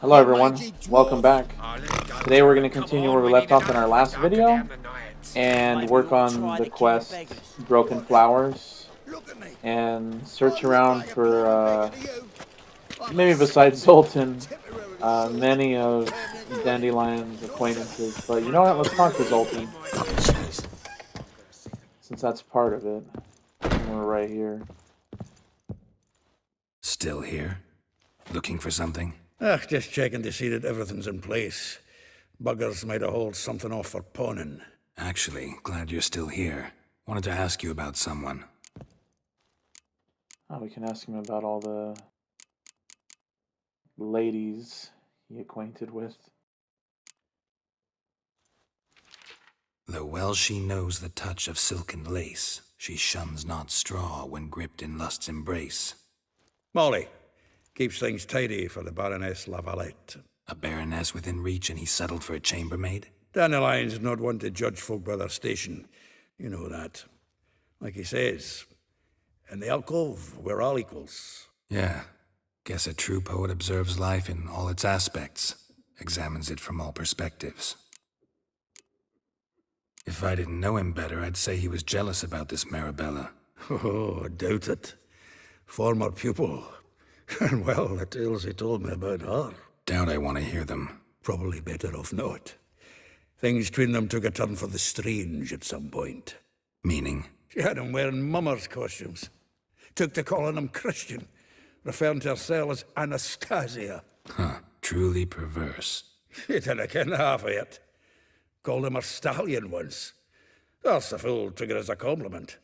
Hello everyone, welcome back. Today we're going to continue where we left off in our last video and work on the quest Broken Flowers and search around for, maybe besides Zoltan, many of Dandelion's acquaintances. But you know what, let's talk to Zoltan, since that's part of it. And we're right here. Still here? Looking for something? Just checking to see that everything's in place. Buggers might have hauled something off for pawning. Actually, glad you're still here. Wanted to ask you about someone. Oh, we can ask him about all the ladies he acquainted with. Though well she knows the touch of silken lace, she shuns not straw when gripped in lust's embrace. Molly, keeps things tidy for the Baroness La Valette. A baroness within reach and he settled for a chambermaid? Dandelion's not one to judge folk by their station. You know that. Like he says, in the alcove, we're all equals. Yeah. Guess a true poet observes life in all its aspects, examines it from all perspectives. If I didn't know him better, I'd say he was jealous about this Marabella. Oh, I doubt it. Former pupil. And well, the tales he told me about her. Doubt I want to hear them. Probably better off not. Things between them took a turn for the strange at some point. Meaning? She had him wearing mummers' costumes. Took to calling him Christian, referring to herself as Anastasia. Huh, truly perverse. She didn't ken half of it. Called him her stallion once. That's a fool took it as a compliment.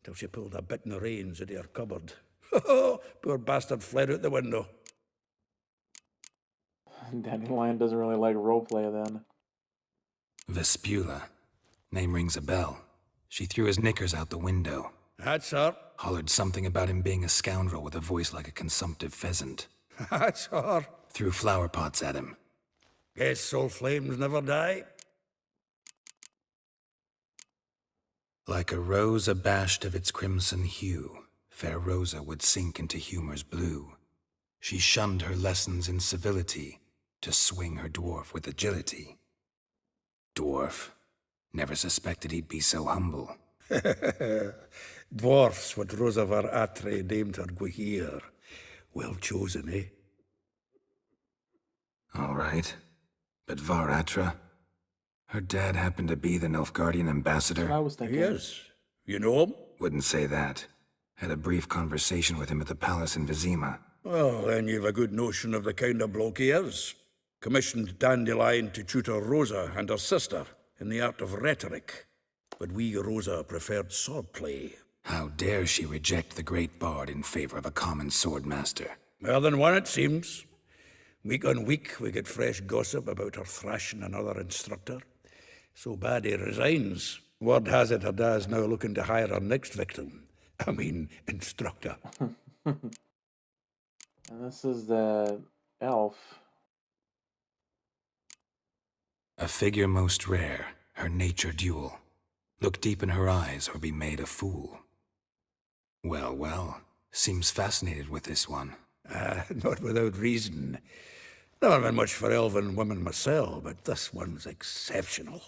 Till she pulled a bit in the reins into her cupboard. Poor bastard fled out the window. Dandelion doesn't really like roleplay then. Vespula. Name rings a bell. She threw his knickers out the window. That's her. Hollered something about him being a scoundrel with a voice like a consumptive pheasant. That's her. Threw flower pots at him. Guess soul flames never die. Like a rose abashed of its crimson hue, fair Rosa would sink into humor's blue. She shunned her lessons in civility to swing her dwarf with agility. Dwarf. Never suspected he'd be so humble. Dwarfs what Rosa var Atre named her Guahir. Well chosen, eh? All right. But Varatra? Her dad happened to be the Nilfgaardian ambassador? I was thinking. Yes. You know him? Wouldn't say that. Had a brief conversation with him at the palace in Vizima. Well, then you've a good notion of the kind of bloke he is. Commissioned Dandelion to tutor Rosa and her sister in the art of rhetoric. But we, Rosa, preferred swordplay. How dare she reject the great bard in favor of a common swordmaster? More than one, it seems. Week on week, we get fresh gossip about her thrashing another instructor. So bad he resigns. Word has it her dad's now looking to hire her next victim. I mean, instructor. And this is the elf. A figure most rare, her nature dual. Look deep in her eyes or be made a fool. Well, well, seems fascinated with this one. Not without reason. Never been much for elven women myself, but this one's exceptional.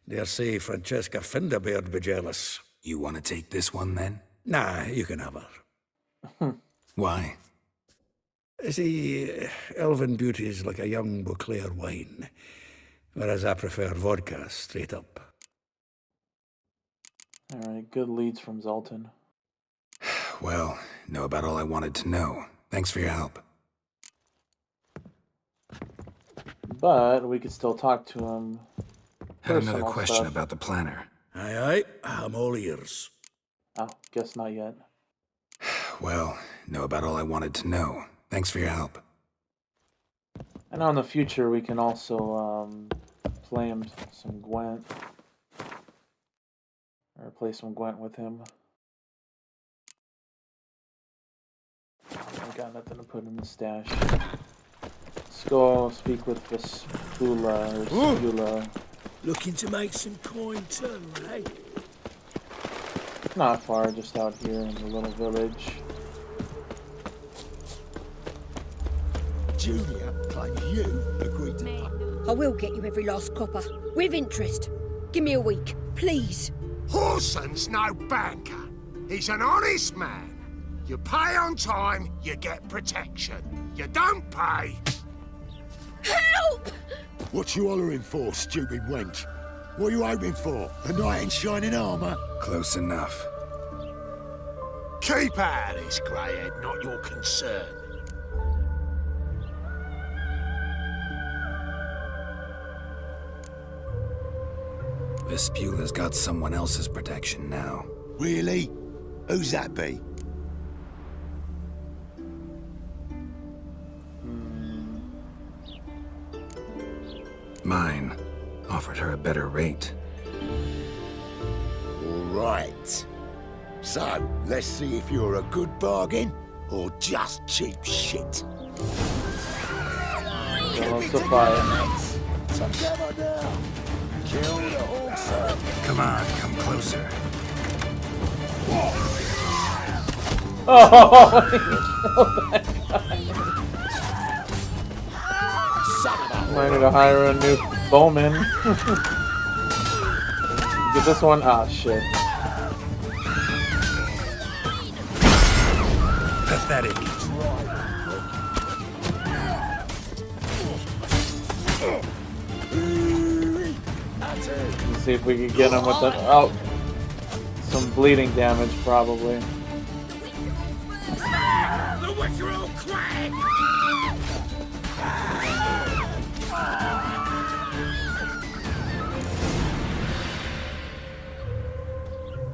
Dare say Francesca Finderbeard be jealous. You want to take this one, then? Nah, you can have her. Why? See, elven beauty's like a young Beauclair wine, whereas I prefer vodka straight up. Alright, good leads from Zoltan. Well, know about all I wanted to know. Thanks for your help. But we could still talk to him. Had another Personal question stuff. about the planner. Aye, I'm all ears. Oh, guess not yet. Well, know about all I wanted to know. Thanks for your help. I know in the future we can also play him some Gwent. Or play some Gwent with him. I got nothing to put in the stash. Let's go speak with the Spula. Looking to make some coin too, eh? Not far, just out here in the little village. Junior claims you agreed to pay. I will get you every last copper, with interest. Give me a week, please. Horson's no banker. He's an honest man. You pay on time, you get protection. You don't pay. Help! What you hollering for, stupid wench? What are you hoping for? A knight in shining armour? Close enough. Keep out of this, greyhead, not your concern. Vespula's got someone else's protection now. Really? Who's that be? Mine. Offered her a better rate. All right. So, let's see if you're a good bargain or just cheap shit. What's the fire? Together now. Kill the horse. Come on, come closer. Oh, I need to hire a new bowman. Get this one. Ah, shit. Pathetic. Let's see if we can get him with the. Oh, some bleeding damage, probably. The Witcherell Crag!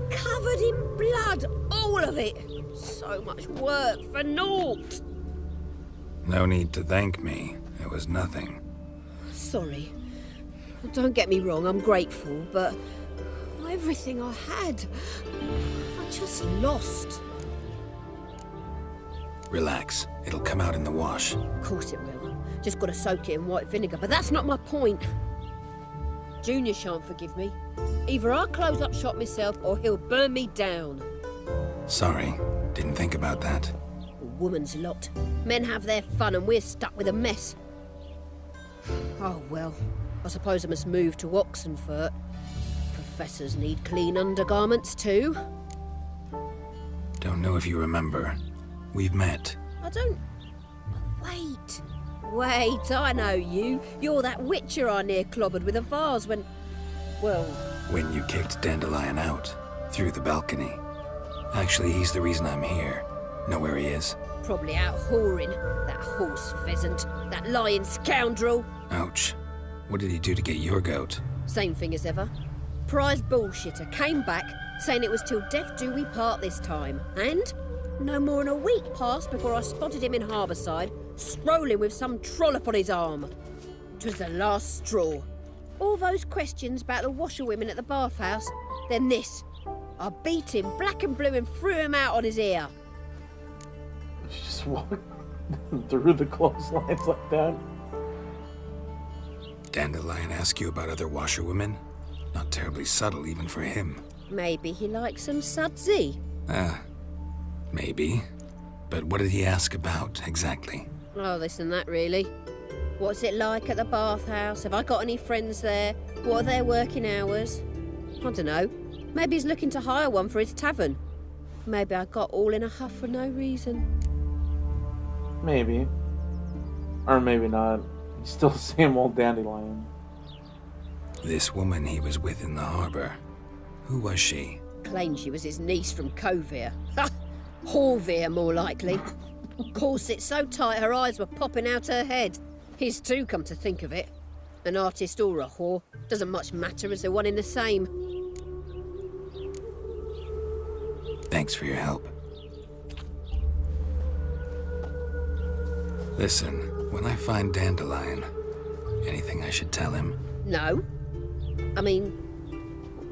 Covered in blood, all of it. So much work for naught. No need to thank me. It was nothing. Sorry. Don't get me wrong, I'm grateful, but everything I had, I just lost. Relax. It'll come out in the wash. Of course it will. Just gotta soak it in white vinegar, but that's not my point. Junior shan't forgive me. Either I'll close up shop myself or he'll burn me down. Sorry. Didn't think about that. A woman's lot. Men have their fun and we're stuck with a mess. Oh well, I suppose I must move to Oxenfurt. Professors need clean undergarments too. Don't know if you remember. We've met. I don't... Wait, I know you. You're that witcher I near clobbered with a vase when... Well... When you kicked Dandelion out. Through the balcony. Actually, he's the reason I'm here. Know where he is? Probably out whoring. That horse pheasant. That lying scoundrel. Ouch. What did he do to get your goat? Same thing as ever. Prize bullshitter came back, saying it was till death do we part this time. And no more than a week passed before I spotted him in Harbourside, strolling with some trollop on his arm. 'Twas the last straw. All those questions about the washerwomen at the bathhouse, then this. I beat him black and blue and threw him out on his ear. She just walked through the clotheslines like that. Dandelion ask you about other washerwomen? Not terribly subtle even for him. Maybe he likes some sudsy. Maybe. But what did he ask about, exactly? Oh, this and that, really. What's it like at the bathhouse? Have I got any friends there? What are their working hours? I don't know. Maybe he's looking to hire one for his tavern. Maybe I got all in a huff for no reason. Maybe. Or maybe not. He's still the same old Dandelion. This woman he was with in the harbor. Who was she? Claimed she was his niece from Kovir. Ha! Horvir, more likely. Corset so tight her eyes were popping out her head. His too, come to think of it. An artist or a whore. Doesn't much matter as they're one in the same. Thanks for your help. Listen, when I find Dandelion, anything I should tell him? No. I mean,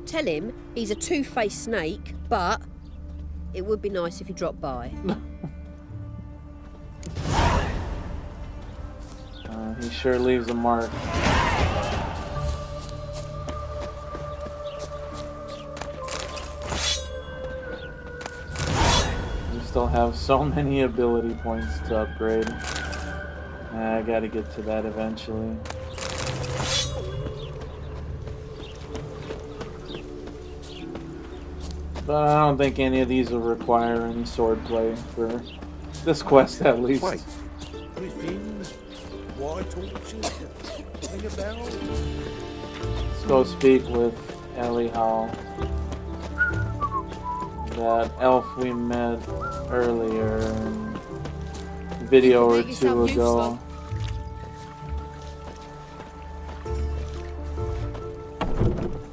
tell him he's a two-faced snake, but it would be nice if he dropped by. He sure leaves a mark. We still have so many ability points to upgrade. I gotta get to that eventually. But I don't think any of these will require any swordplay for this quest, at least. Wait. Griffins, white torches, ring a bell. Let's go speak with Elihal, that elf we met earlier, a video or two ago.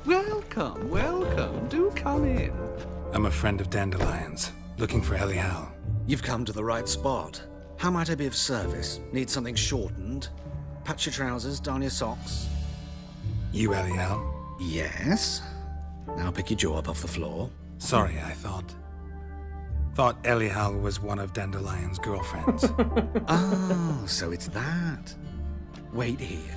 Welcome, welcome. Do come in. I'm a friend of Dandelion's, looking for Elihal. You've come to the right spot. How might I be of service? Need something shortened? Patch your trousers, darn your socks. You Elihal? Yes. Now pick your jaw up off the floor. Sorry, I thought Elihal was one of Dandelion's girlfriends. Oh, so it's that. Wait here.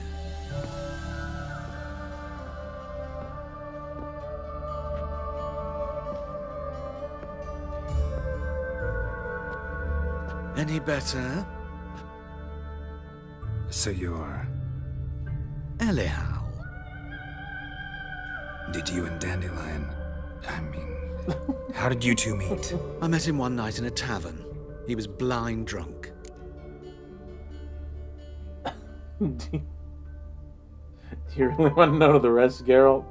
Any better? So you're... Elihal. Did you and Dandelion... I mean... How did you two meet? I met him one night in a tavern. He was blind drunk. Do you really want to know the rest, Geralt?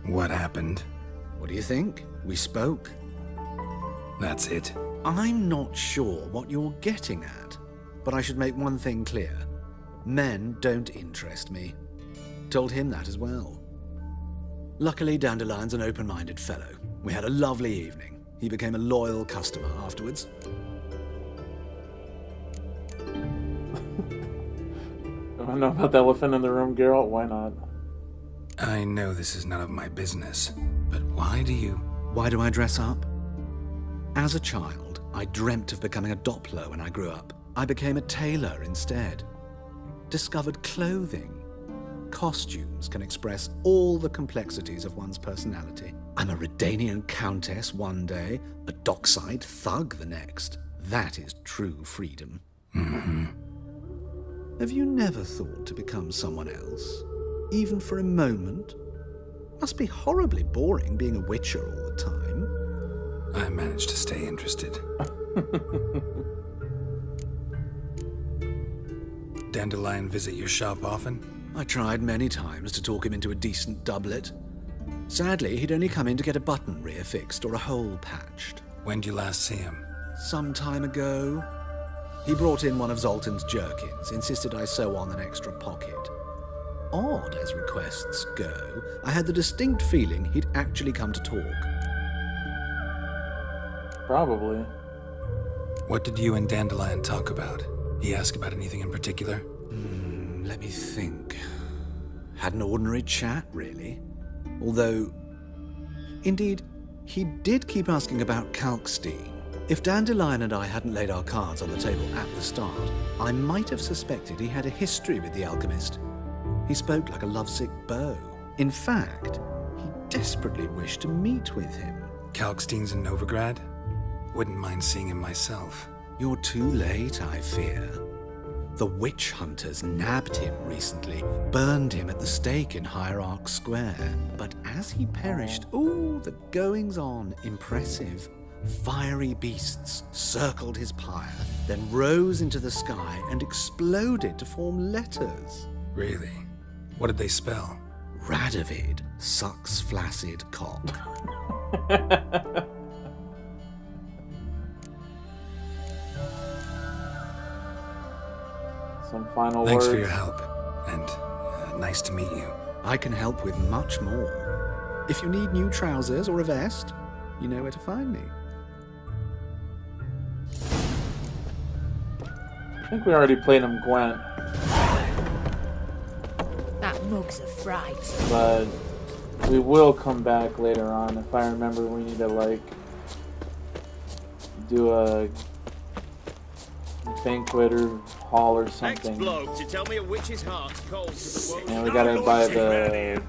What happened? What do you think? We spoke. That's it. I'm not sure what you're getting at, but I should make one thing clear. Men don't interest me. Told him that as well. Luckily, Dandelion's an open-minded fellow. We had a lovely evening. He became a loyal customer afterwards. I don't know about the elephant in the room, Geralt. Why not? I know this is none of my business, but why do I dress up? As a child, I dreamt of becoming a Doppler when I grew up. I became a tailor instead. Discovered clothing. Costumes can express all the complexities of one's personality. I'm a Redanian countess one day, a dockside thug the next. That is true freedom. Mm-hmm. Have you never thought to become someone else? Even for a moment? Must be horribly boring being a witcher all the time. I managed to stay interested. Dandelion visit your shop often? I tried many times to talk him into a decent doublet. Sadly, he'd only come in to get a button reaffixed or a hole patched. When'd you last see him? Some time ago. He brought in one of Zoltan's jerkins, insisted I sew on an extra pocket. Odd as requests go, I had the distinct feeling he'd actually come to talk. Probably. What did you and Dandelion talk about? He asked about anything in particular? Let me think. Had an ordinary chat, really. Although, indeed, he did keep asking about Kalkstein. If Dandelion and I hadn't laid our cards on the table at the start, I might have suspected he had a history with the alchemist. He spoke like a lovesick beau. In fact, he desperately wished to meet with him. Kalkstein's in Novigrad? Wouldn't mind seeing him myself. You're too late, I fear. The witch hunters nabbed him recently, burned him at the stake in Hierarch Square. But as he perished, the goings-on, impressive. Fiery beasts circled his pyre, then rose into the sky and exploded to form letters. Really? What did they spell? Radovid sucks flaccid cock. Some final Thanks words. for your help, and nice to meet you. I can help with much more. If you need new trousers or a vest, you know where to find me. I think we already played him Gwent, That mug's a fright. but we will come back later on. If I remember, we need to, like, do a banquet or hall or something. Ex-bloke to tell me a witch's heart's cold to the woman. And we gotta buy the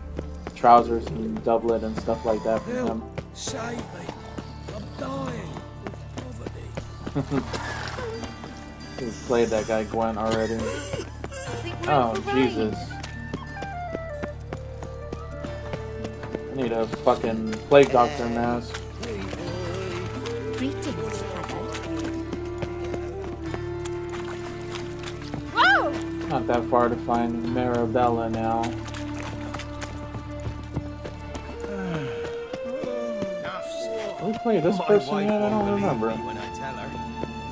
trousers and doublet and stuff like that for him. Save me. I'm dying of poverty. We played that guy Gwent already. Oh, Jesus. I need a fucking plague doctor mask. Greetings, Heather. Not that far to find Marabella now. Did we play this person yet? I don't remember.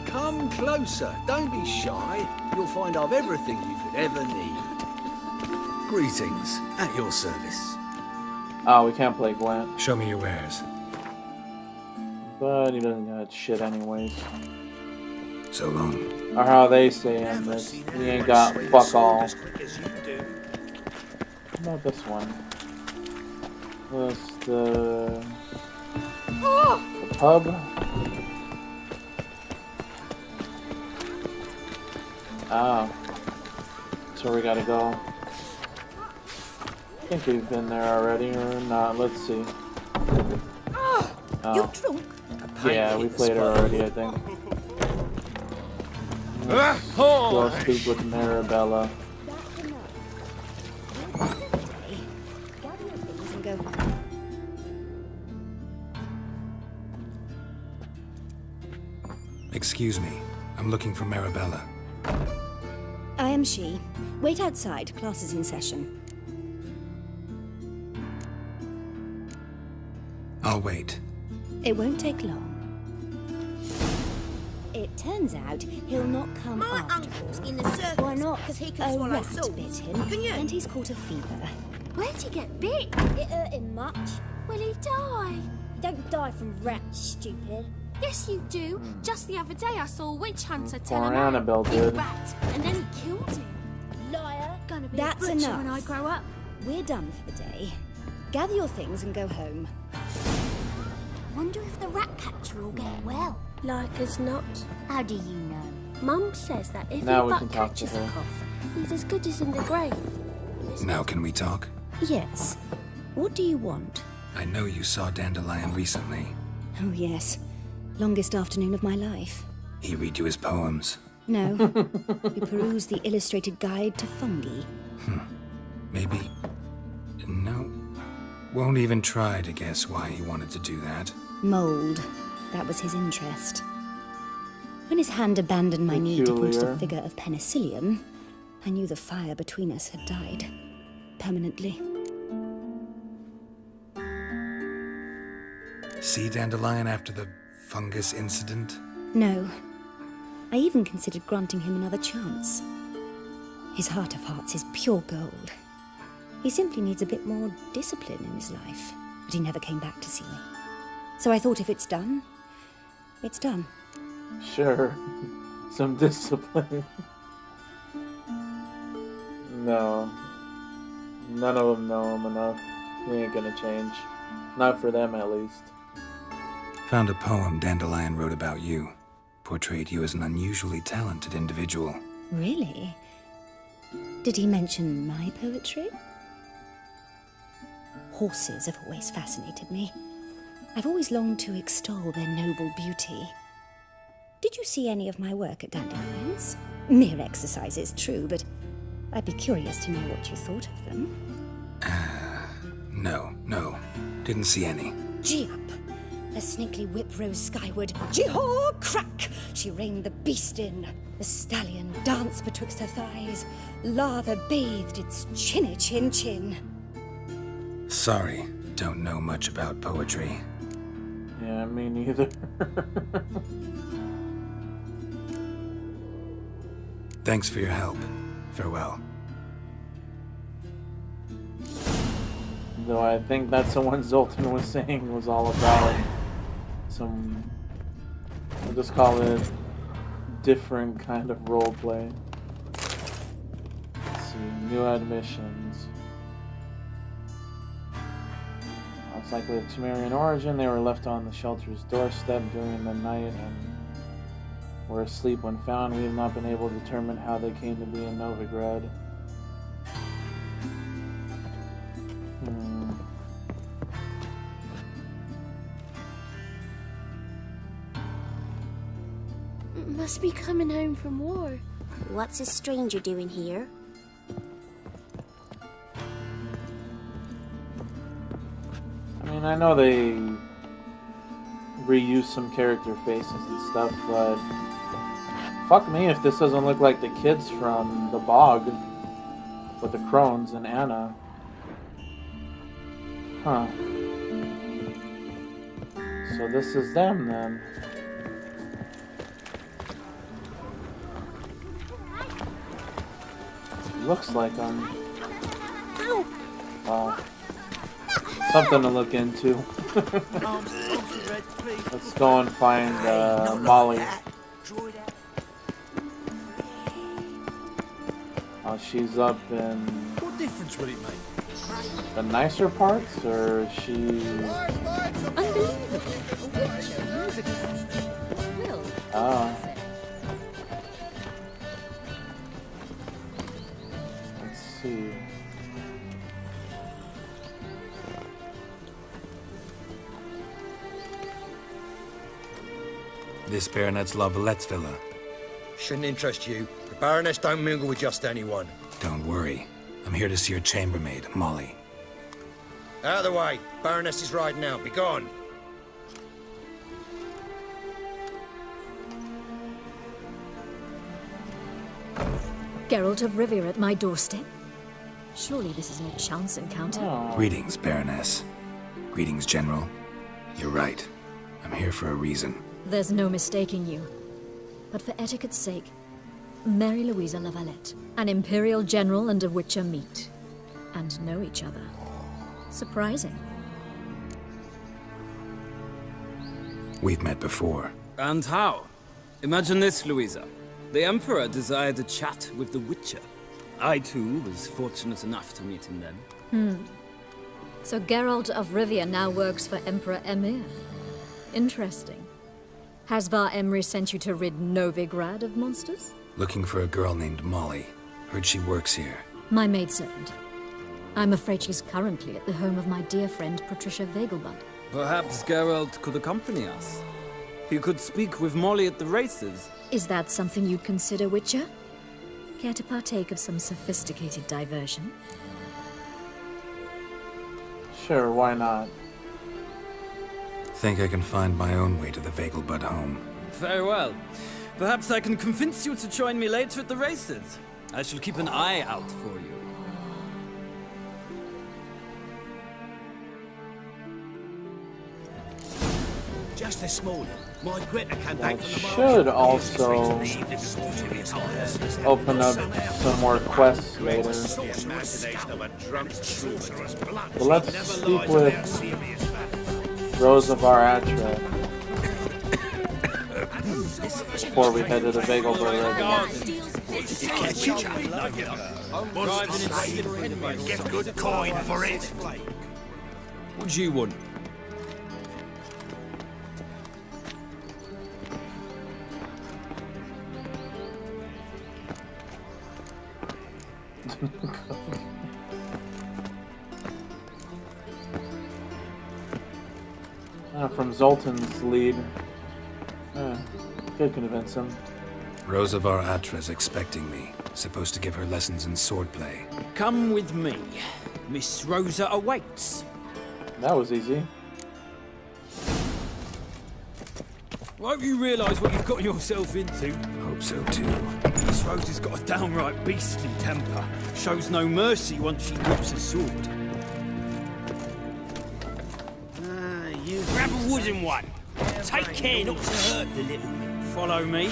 Come closer. Don't be shy. You'll find I've everything you could ever need. Greetings. At your service. Oh, we can't play Gwent. Show me your wares. But he doesn't got shit anyways. So long. Or how they say in this. He ain't got fuck all. How about this one? What's the pub? Oh. That's where we gotta go. I think we've been there already, or not. Let's see. Oh. You drunk? Yeah, we played it already, I think. Let's go speak with Marabella. Excuse me. I'm looking for Marabella. I am she. Wait outside. Class is in session. I'll wait. It won't take long. It turns out he'll not come My after uncle's all. in the circus. Why not? Because he can A swallow rat swords. bit him, Can you? and he's caught a fever. Where'd he get bit? It hurt him much. Will he die? You don't die from rats, stupid. Yes, you do. Just the other day I saw a witch hunter tell Poor a man Annabelle big did. rat, and then he killed him. Liar. Gonna be That's a butcher enough. when I grow up. We're done for the day. Gather your things and go home. Wonder if the rat catcher will get well. Like as not. How do you know? Mum says that if Now he we but can talk to catches a her. cough, he's as good as in the grave. Now can we talk? Yes. What do you want? I know you saw Dandelion recently. Oh, yes. Longest afternoon of my life. He read you his poems. No. We perused the illustrated guide to fungi. Maybe. No. Won't even try to guess why he wanted to do that. Mold. That was his interest. When his hand abandoned my need to point to the Peculiar. figure of penicillium, I knew the fire between us had died. Permanently. See Dandelion after the fungus incident? No. I even considered granting him another chance. His heart of hearts is pure gold. He simply needs a bit more discipline in his life. But he never came back to see me. So I thought if it's done, it's done. Sure. Some discipline. No. None of them know him enough. He ain't gonna change. Not for them, at least. Found a poem Dandelion wrote about you. Portrayed you as an unusually talented individual. Really? Did he mention my poetry? Horses have always fascinated me. I've always longed to extol their noble beauty. Did you see any of my work at Dandelion's? Mere exercises, true, but I'd be curious to know what you thought of them. No. Didn't see any. Gee up! A snakely whip rose skyward. Gee-haw! Crack! She reined the beast in. The stallion danced betwixt her thighs. Lather bathed its chinny chin. Sorry, don't know much about poetry. Yeah, me neither. Thanks for your help. Farewell. Though I think that's the one Zoltan was saying was all about some, we'll just call it different kind of roleplay. Let's see, new admissions. Most likely of Temerian origin, they were left on the shelter's doorstep during the night and were asleep when found. We have not been able to determine how they came to be in Novigrad. Must be coming home from war. What's a stranger doing here? I mean, I know they reuse some character faces and stuff, but fuck me if this doesn't look like the kids from the Bog with the crones and Anna. Huh. So this is them then. Looks like them. Wow. Something to look into. Let's go and find Molly. Oh, she's up in What difference will it make? the nicer parts, or is she... Ah. Let's see. This Baronet's La Valette's villa. Shouldn't interest you. The Baroness don't mingle with just anyone. Don't worry. I'm here to see your chambermaid, Molly. Out of the way. Baroness is riding out. Be gone. Geralt of Rivia at my doorstep? Surely this is no chance encounter. Greetings, Baroness. Greetings, General. You're right. I'm here for a reason. There's no mistaking you. But for etiquette's sake, Maria Louisa La Valette, an Imperial General and a Witcher meet. And know each other. Surprising. We've met before. And how? Imagine this, Louisa. The Emperor desired a chat with the Witcher. I, too, was fortunate enough to meet him then. So Geralt of Rivia now works for Emperor Emir. Interesting. Has Var Emry sent you to rid Novigrad of monsters? Looking for a girl named Molly. Heard she works here. My maidservant. I'm afraid she's currently at the home of my dear friend Patricia Vegelbud. Perhaps Geralt could accompany us. He could speak with Molly at the races. Is that something you'd consider, Witcher? Care to partake of some sophisticated diversion? Sure, why not? Think I can find my own way to the Vegelbud home. Very well. Perhaps I can convince you to join me later at the races. I shall keep an eye out for you. Just this morning, my Greta came back That from the should also open up some more quests later. But let's speak with Rosa Voorhis before we head to the Vegelbud residence. Get good coin for it. What do you want? From Zoltan's lead. Could convince him. Rosa Voorhis expecting me. Supposed to give her lessons in swordplay. Come with me. Miss Rosa awaits. That was easy. I hope you realise what you've gotten yourself into. Hope so too. Miss Rosa's got a downright beastly temper. Shows no mercy once she whips a sword. You grab a wooden one. Take care not to hurt the little bit. Follow me.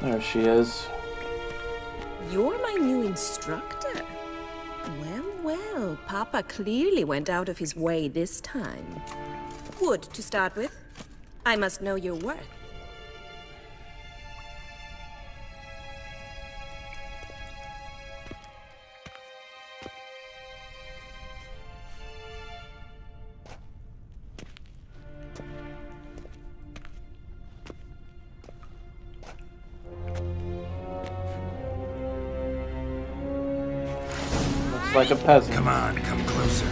There she is. You're my new instructor. Well, well, Papa clearly went out of his way this time. Good to start with. I must know your worth. Looks like a peasant. Come on, come closer.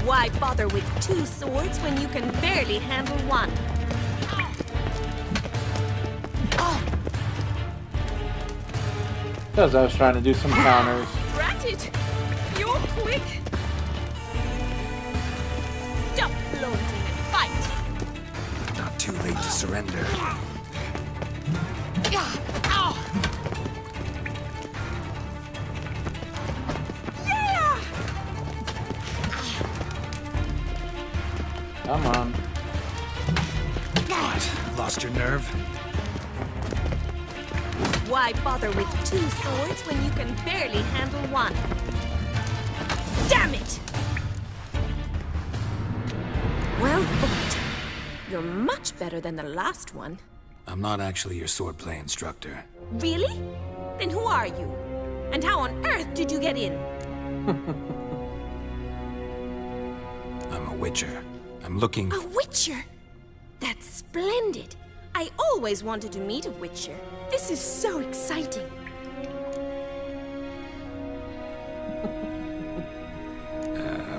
Why bother with 2 swords when you can barely handle one? Because I was trying to do some counters. Drat it! You're quick! Stop flaunting and fight! Not too late to surrender. Come on. What? Lost your nerve? Why bother with 2 swords when you can barely handle one? Damn it! Well fought. You're much better than the last one. I'm not actually your swordplay instructor. Really? Then who are you? And how on earth did you get in? I'm a witcher. I'm looking... A witcher? That's splendid. I always wanted to meet a witcher. This is so exciting.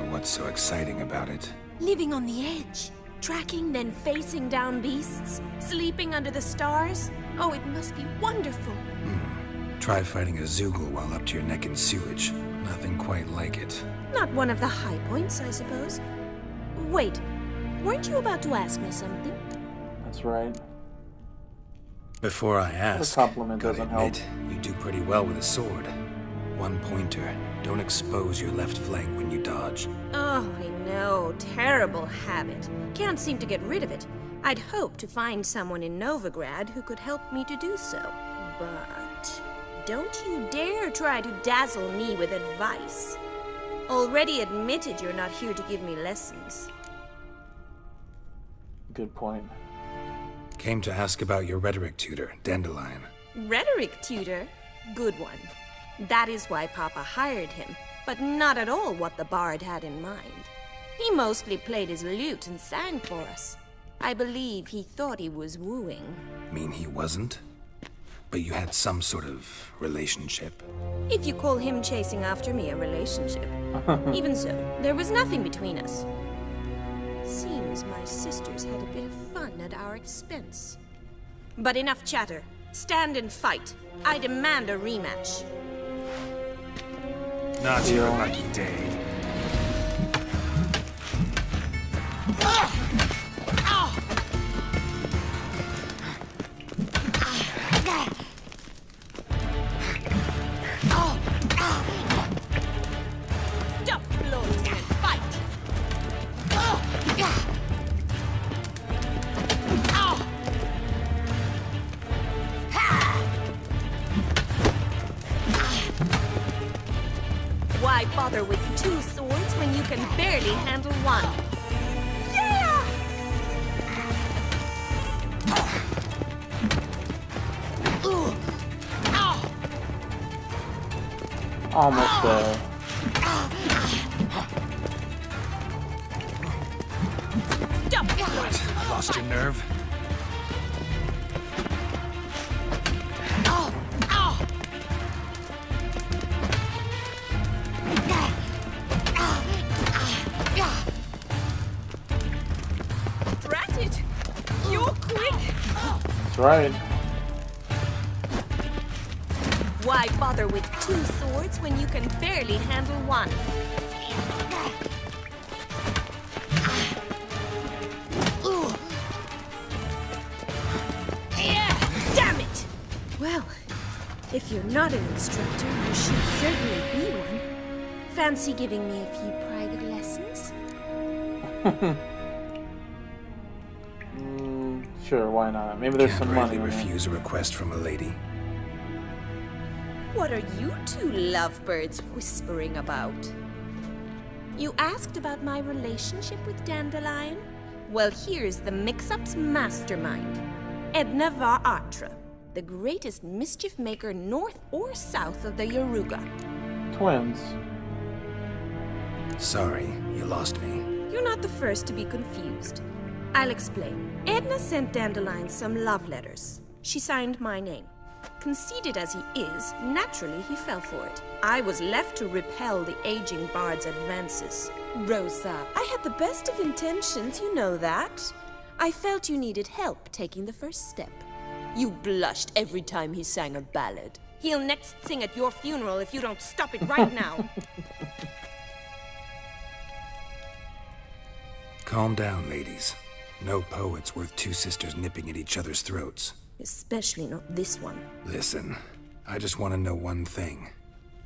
What's so exciting about it? Living on the edge. Tracking, then facing down beasts. Sleeping under the stars. Oh, it must be wonderful. Try fighting a Zoogle while up to your neck in sewage. Nothing quite like it. Not one of the high points, I suppose. Wait, weren't you about to ask me something? That's right. Before I ask, The compliment gotta doesn't help. admit, you do pretty well with a sword. One pointer. Don't expose your left flank when you dodge. Oh, I know. Terrible habit. Can't seem to get rid of it. I'd hoped to find someone in Novigrad who could help me to do so. But don't you dare try to dazzle me with advice. Already admitted you're not here to give me lessons. Good point. Came to ask about your rhetoric tutor, Dandelion. Rhetoric tutor? Good one. That is why Papa hired him, but not at all what the bard had in mind. He mostly played his lute and sang for us. I believe he thought he was wooing. Mean he wasn't? But you had some sort of relationship. If you call him chasing after me a relationship. Even so, there was nothing between us. Seems my sisters had a bit of fun at our expense. But enough chatter. Stand and fight. I demand a rematch. Not your lucky day. Stop floating and fight! Why bother with 2 swords when you can barely handle one? Yeah! Almost there. Stop! What? Lost your nerve? Drat it! You're quick! That's right. Why bother with 2 swords when you can barely handle one? Damn it! Well, if you're not an instructor, you should certainly be one. Fancy giving me a few private lessons? Sure, why not? Maybe there's Can't some money rightly in it. refuse a request from a lady. What are you 2 lovebirds whispering about? You asked about my relationship with Dandelion? Well, here's the mix-up's mastermind, Edna Var Atra. The greatest mischief maker north or south of the Yaruga. Twins. Sorry, you lost me. You're not the first to be confused. I'll explain. Edna sent Dandelion some love letters. She signed my name. Conceited as he is, naturally he fell for it. I was left to repel the aging bard's advances. Rosa, I had the best of intentions, you know that. I felt you needed help taking the first step. You blushed every time he sang a ballad. He'll next sing at your funeral if you don't stop it right now. Calm down, ladies. No poet's worth two sisters nipping at each other's throats. Especially not this one. Listen, I just want to know one thing.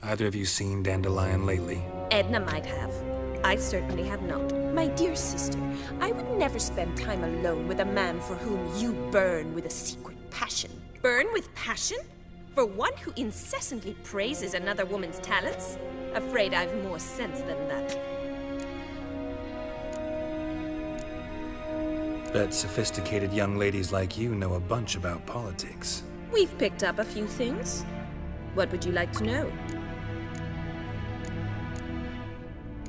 Either of you seen Dandelion lately? Edna might have. I certainly have not. My dear sister, I would never spend time alone with a man for whom you burn with a secret passion. Burn with passion? For one who incessantly praises another woman's talents? Afraid I've more sense than that. Bet sophisticated young ladies like you know a bunch about politics. We've picked up a few things. What would you like to know?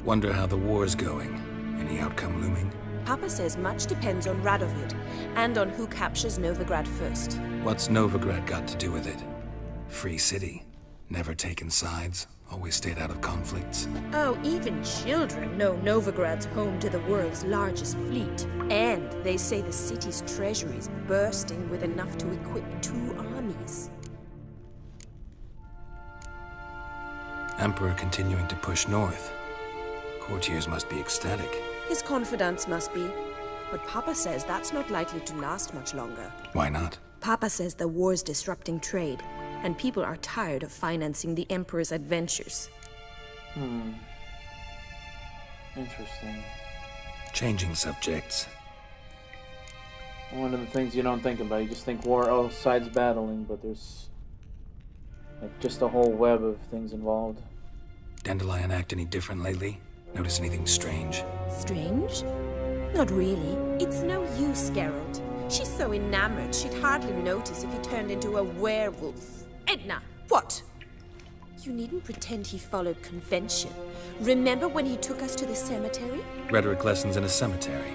Wonder how the war's going. Any outcome looming? Papa says much depends on Radovid, and on who captures Novigrad first. What's Novigrad got to do with it? Free city. Never taken sides. Always stayed out of conflicts. Oh, even children know Novigrad's home to the world's largest fleet. And they say the city's treasury is bursting with enough to equip 2 armies. Emperor continuing to push north. Courtiers must be ecstatic. His confidants must be. But Papa says that's not likely to last much longer. Why not? Papa says the war's disrupting trade, and people are tired of financing the Emperor's adventures. Interesting. Changing subjects. One of the things you don't think about. You just think war, oh, sides battling, but there's like just a whole web of things involved. Dandelion act any different lately? Notice anything strange? Strange? Not really. It's no use, Geralt. She's so enamored she'd hardly notice if he turned into a werewolf. Edna, what? You needn't pretend he followed convention. Remember when he took us to the cemetery? Rhetoric lessons in a cemetery.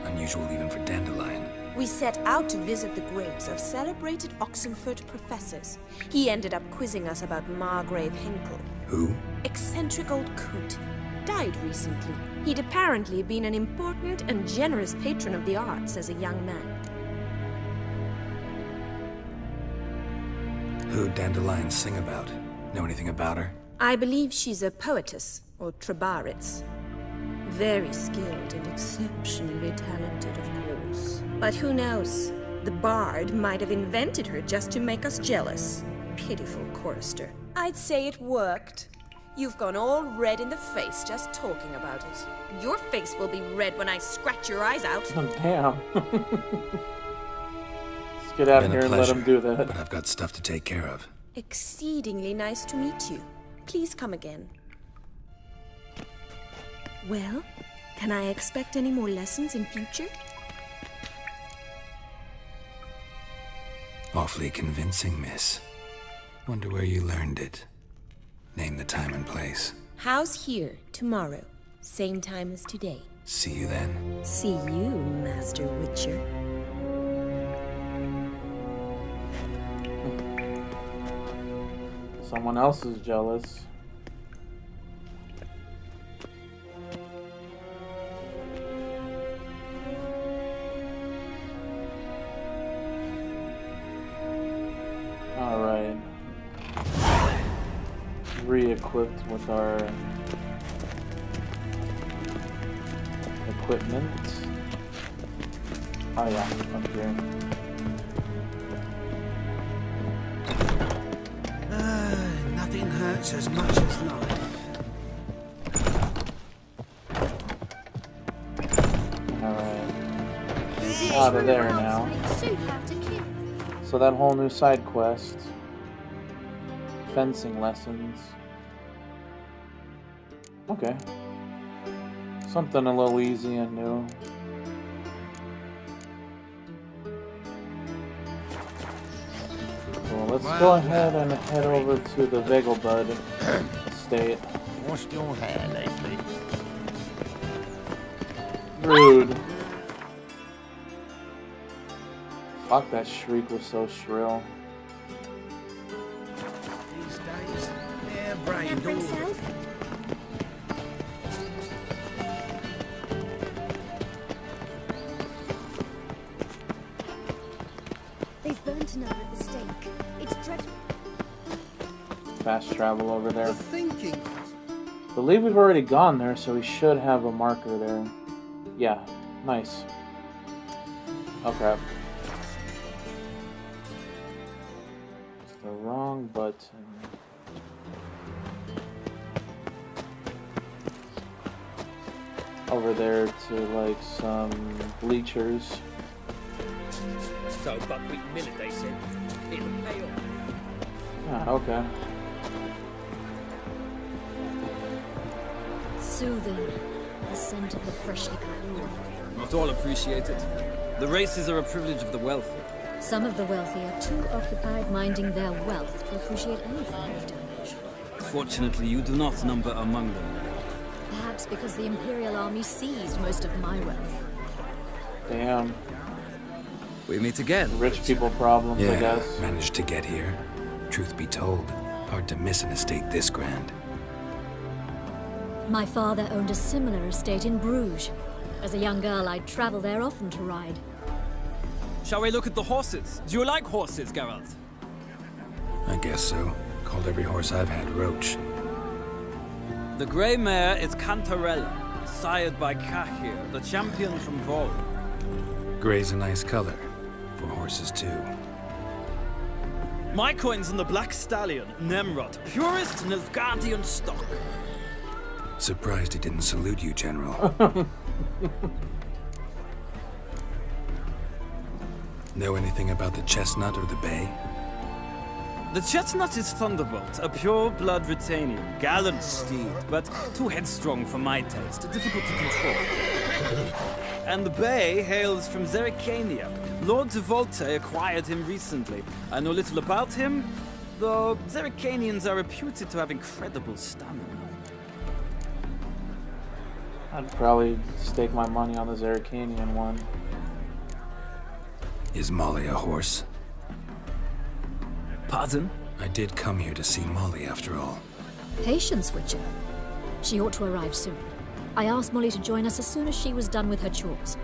Unusual even for Dandelion. We set out to visit the graves of celebrated Oxenford professors. He ended up quizzing us about Margrave Henkel. Who? Eccentric old coot. Died recently. He'd apparently been an important and generous patron of the arts as a young man. Who'd Dandelion sing about? Know anything about her? I believe she's a poetess, or trabaritz. Very skilled and exceptionally talented, of course. But who knows? The bard might have invented her just to make us jealous. Pitiful chorister. I'd say it worked. You've gone all red in the face just talking about it. Your face will be red when I scratch your eyes out. Oh, damn. Let's get out of here and let him do that. But I've got stuff to take care of. Exceedingly nice to meet you. Please come again. Well, can I expect any more lessons in future? Awfully convincing, miss. Wonder where you learned it. Name the time and place. House here, tomorrow. Same time as today. See you then. See you, Master Witcher. Someone else is jealous. Alright. Re-equipped with our equipment. Oh yeah, up here. Nothing hurts as much as life. Alright. Out of there now. So that whole new side quest. Fencing lessons. Okay. Something a little easy and new. let's go ahead and head over to the Vegelbud Estate. Washed your hair lately? Rude. Fuck, that shriek was so shrill. These days, they're brave. They've burnt another at the stake. It's dreadful. Fast travel over there. Thinking. Believe we've already gone there, so we should have a marker there. Yeah, nice. Oh crap. It's the wrong button. Over there to like some bleachers. So buckwheat millet, they said. It'll pay off. Ah, okay. Soothing. The scent of the freshly cut wood. Not all appreciate it. The races are a privilege of the wealthy. Some of the wealthy are too occupied minding their wealth to appreciate any form of donation. Fortunately, you do not number among them. Perhaps because the Imperial Army seized most of my wealth. Damn. We meet again. Rich people problems, I Yeah, guess. managed to get here. Truth be told, hard to miss an estate this grand. My father owned a similar estate in Bruges. As a young girl, I'd travel there often to ride. Shall we look at the horses? Do you like horses, Geralt? I guess so. Called every horse I've had Roach. The grey mare is Cantarella, sired by Cahir, the champion from Vol. Gray's a nice color. For horses, too. My coin's on the black stallion, Nemrod, purest Nilfgaardian stock. Surprised he didn't salute you, General. Know anything about the chestnut or the bay? The chestnut is Thunderbolt, a pure-blood Britannian, gallant steed, but too headstrong for my taste, difficult to control. And the bay hails from Zerrikania. Lord de Volte acquired him recently. I know little about him, though Zerrikanians are reputed to have incredible stamina. I'd probably stake my money on the Zerrikanian one. Is Molly a horse? Pardon? I did come here to see Molly, after all. Patience, Witcher. She ought to arrive soon. I asked Molly to join us as soon as she was done with her chores.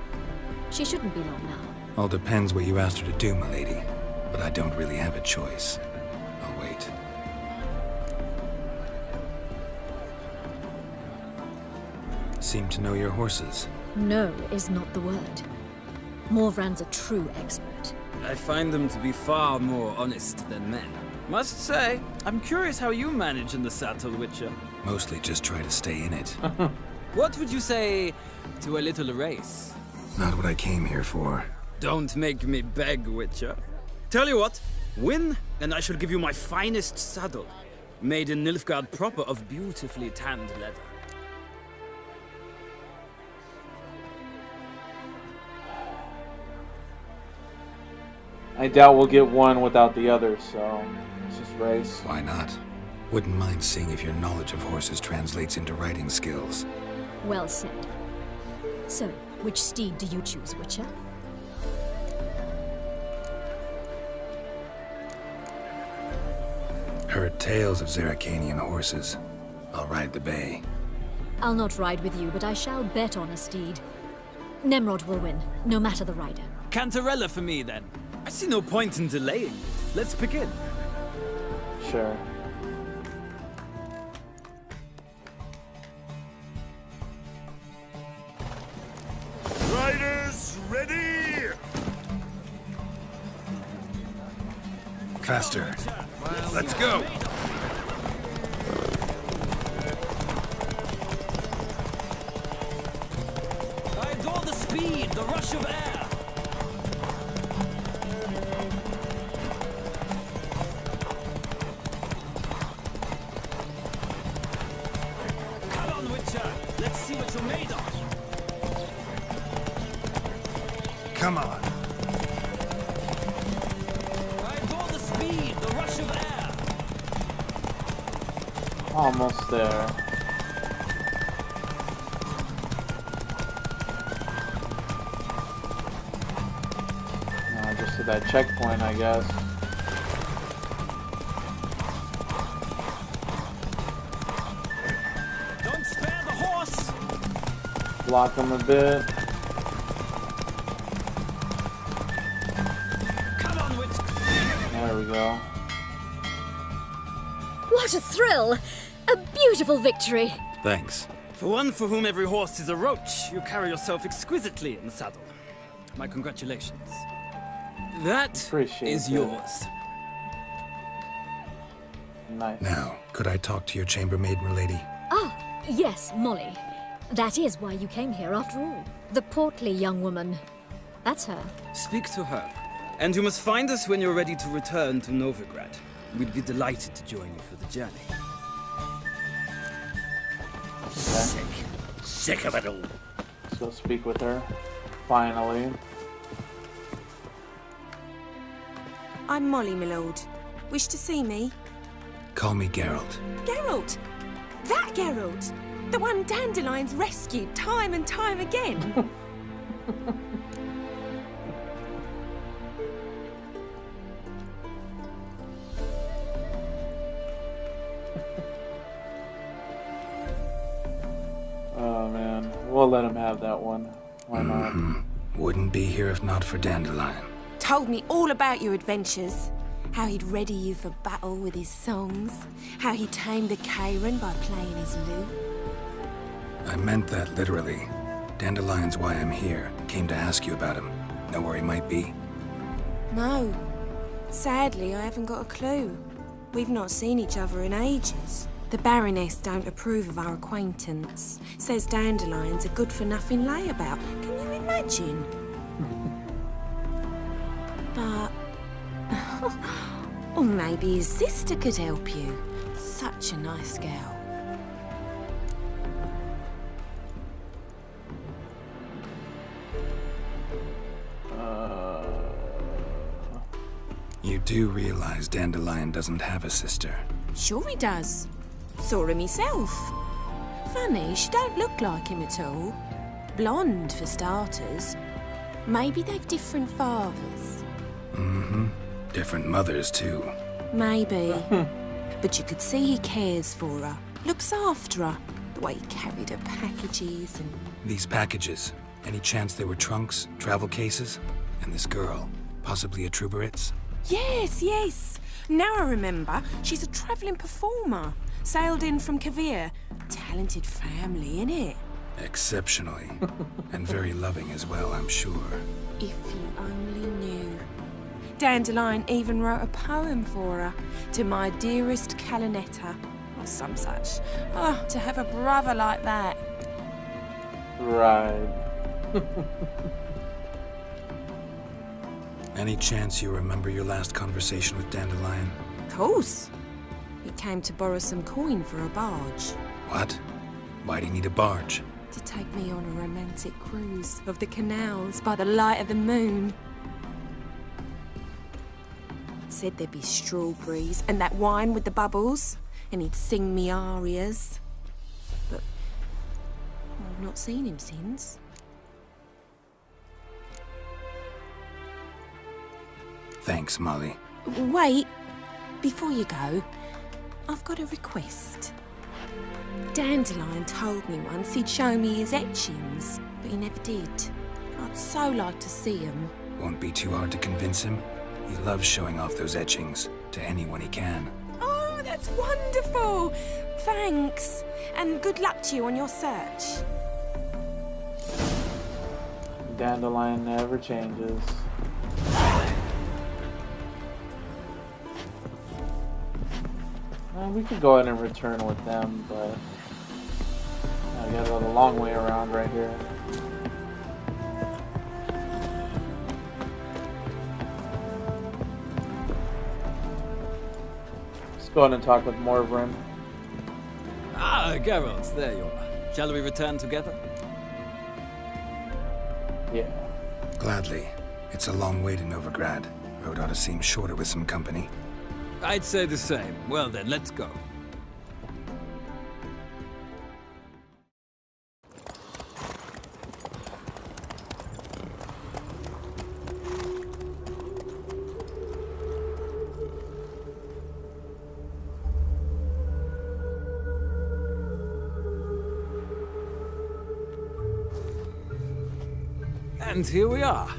She shouldn't be long now. All depends what you asked her to do, milady. But I don't really have a choice. I'll wait. Seem to know your horses. No is not the word. Morvran's a true expert. I find them to be far more honest than men. Must say, I'm curious how you manage in the saddle, Witcher. Mostly just try to stay in it. What would you say to a little race? Not what I came here for. Don't make me beg, Witcher. Tell you what, win, and I shall give you my finest saddle. Made in Nilfgaard proper of beautifully tanned leather. I doubt we'll get one without the other, so let's just race. Why not? Wouldn't mind seeing if your knowledge of horses translates into riding skills. Well said. So, which steed do you choose, Witcher? Heard tales of Zerrikanian horses. I'll ride the bay. I'll not ride with you, but I shall bet on a steed. Nemrod will win, no matter the rider. Cantarella for me, then. I see no point in delaying this. Let's begin. Sure. Riders, ready! Faster. Let's go. I adore the speed, the rush of air. Come on, Witcher. Let's see what you're made of. Come on. I adore the speed, the rush Almost there. Just to that checkpoint, I guess. Don't spare the horse! Block him a bit. Come on, witch! There we go. What a thrill! A beautiful victory! Thanks. For one for whom every horse is a roach, you carry yourself exquisitely in the saddle. My congratulations. That is yours. Nice. Now, could I talk to your chambermaid, milady? Ah, yes, Molly. That is why you came here after all. The portly young woman. That's her. Speak to her. And you must find us when you're ready to return to Novigrad. We'd be delighted to join you for the journey. Sick of it all. Let's go speak with her. Finally. I'm Molly, my lord. Wish to see me? Call me Geralt. Geralt! That Geralt! The one Dandelion's rescued time and time again! Oh man, we'll let him have that one. Why not? Wouldn't be here if not for Dandelion. Told me all about your adventures. How he'd ready you for battle with his songs. How he tamed the Karen by playing his lute. I meant that literally. Dandelion's why I'm here. Came to ask you about him. Know where he might be? No. Sadly, I haven't got a clue. We've not seen each other in ages. The Baroness don't approve of our acquaintance. Says Dandelion's a good-for-nothing layabout. Can you imagine? But... or maybe his sister could help you. Such a nice girl. You do realize Dandelion doesn't have a sister? Sure he does. Saw him himself. Funny, she don't look like him at all. Blonde, for starters. Maybe they've different fathers. Mm-hmm. Different mothers, too. Maybe. But you could see he cares for her. Looks after her. The way he carried her packages and... These packages, any chance they were trunks, travel cases? And this girl, possibly a Truberitz? Yes, yes. Now I remember. She's a travelling performer. Sailed in from Kavir. Talented family, innit? Exceptionally. And very loving as well, I'm sure. If you only knew. Dandelion even wrote a poem for her. To my dearest Calinetta. Or some such. Oh, to have a brother like that. Right. Any chance you remember your last conversation with Dandelion? Of course. He came to borrow some coin for a barge. What? Why'd he need a barge? To take me on a romantic cruise of the canals by the light of the moon. Said there'd be strawberries and that wine with the bubbles, and he'd sing me arias. But I've not seen him since. Thanks, Molly. Wait, before you go, I've got a request. Dandelion told me once he'd show me his etchings, but he never did. I'd so like to see them. Won't be too hard to convince him. He loves showing off those etchings to anyone he can. Oh, that's wonderful! Thanks, and good luck to you on your search. Dandelion never changes. We could go ahead and return with them, but I gotta go the long way around right here. Let's go ahead and talk with Morvran. Ah, Geralt, there you are. Shall we return together? Yeah. Gladly. It's a long way to Novigrad. Road ought to seem shorter with some company. I'd say the same. Well then, let's go. And here we are.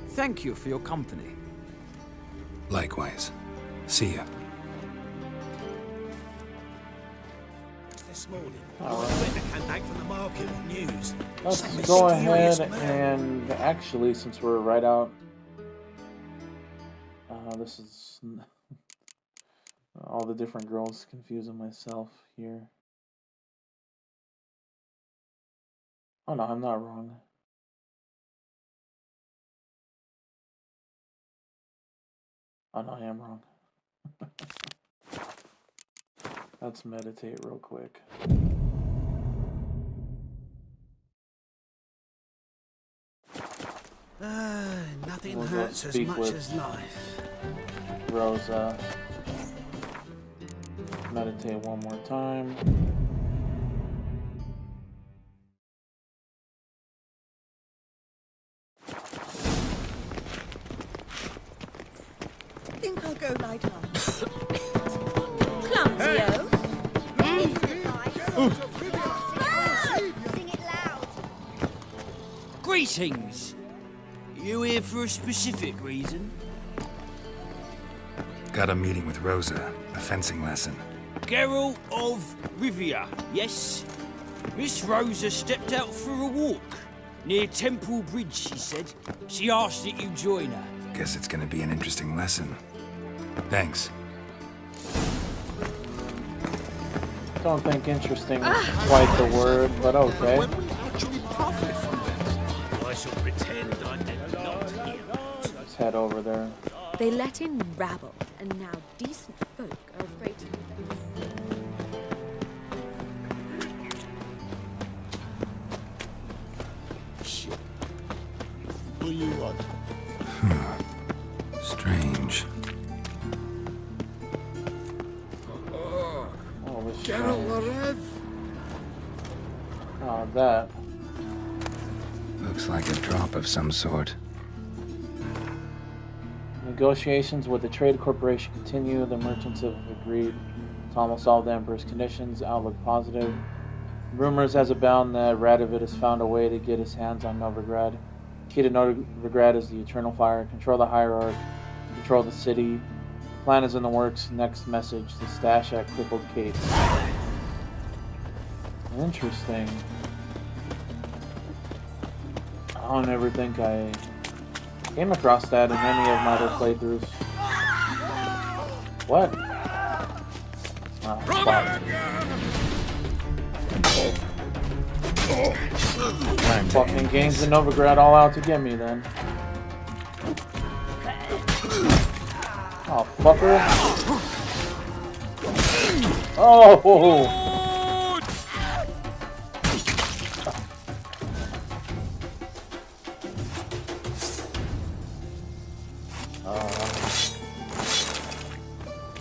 Thank you for your company. Likewise. See ya. This morning, All I came back from the market with news. Let's Some go mysterious ahead man. and actually, since we're right out, this is all the different girls confusing myself here. Oh no, I'm not wrong. Oh no, I am wrong. Let's meditate real quick. Nothing We'll go hurts as speak much with as life. Rosa. Meditate one more time. I think I'll go lie down. Clumsy-o. Sing it loud. Greetings. You here for a specific reason? Got a meeting with Rosa. A fencing lesson. Geralt of Rivia, yes? Miss Rosa stepped out for a walk. Near Temple Bridge, she said. She asked that you join her. Guess it's gonna be an interesting lesson. Thanks. Don't think interesting is quite the word, but okay. I shall pretend I did not hear. Let's head over there. They let in rabble, and now decent folk are afraid to... Shit. What do you want? Strange. Oh, this General Oh, that. Looks like a drop of some sort. Negotiations with the trade corporation continue. The merchants have agreed to almost all the Emperor's conditions. Outlook positive. Rumors has abound that Radovid has found a way to get his hands on Novigrad. Key to Novigrad is the Eternal Fire. Control the Hierarch. Control the city. Plan is in the works. Next message: the stash at Crippled Kate's. Interesting. I don't ever think I came across that in any of my other playthroughs. What? Oh, fuck. Fucking gangs in Novigrad all out to get me then. Oh, fucker. Oh!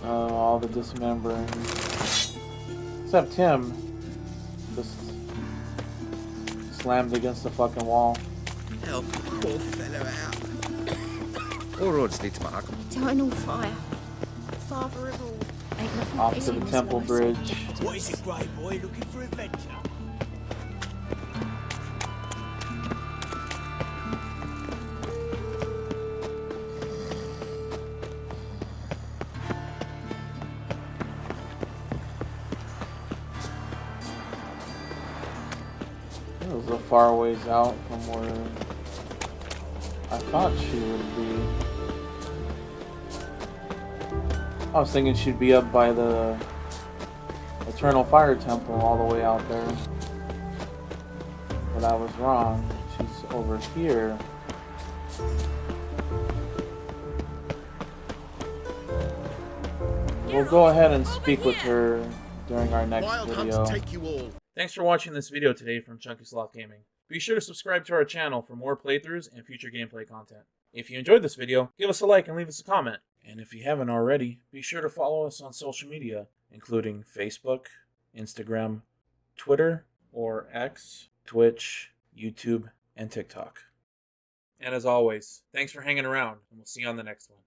All the dismembering. Except him. Just slammed against the fucking wall. Help the poor fellow out. All roads lead to Markham. Eternal fire. Father of all. Ain't nothing Off is to in the this Temple life. Bridge. What is it, grey boy? Looking for adventure? It was a far ways out from where I thought she would be. I was thinking she'd be up by the Eternal Fire Temple all the way out there. But I was wrong. She's over here. We'll go ahead and speak with her during our next video. Thanks for watching this video today from Chunky Sloth Gaming. Be sure to subscribe to our channel for more playthroughs and future gameplay content. If you enjoyed this video, give us a like and leave us a comment. And if you haven't already, be sure to follow us on social media, including Facebook, Instagram, Twitter, or X, Twitch, YouTube, and TikTok. And as always, thanks for hanging around, and we'll see you on the next one.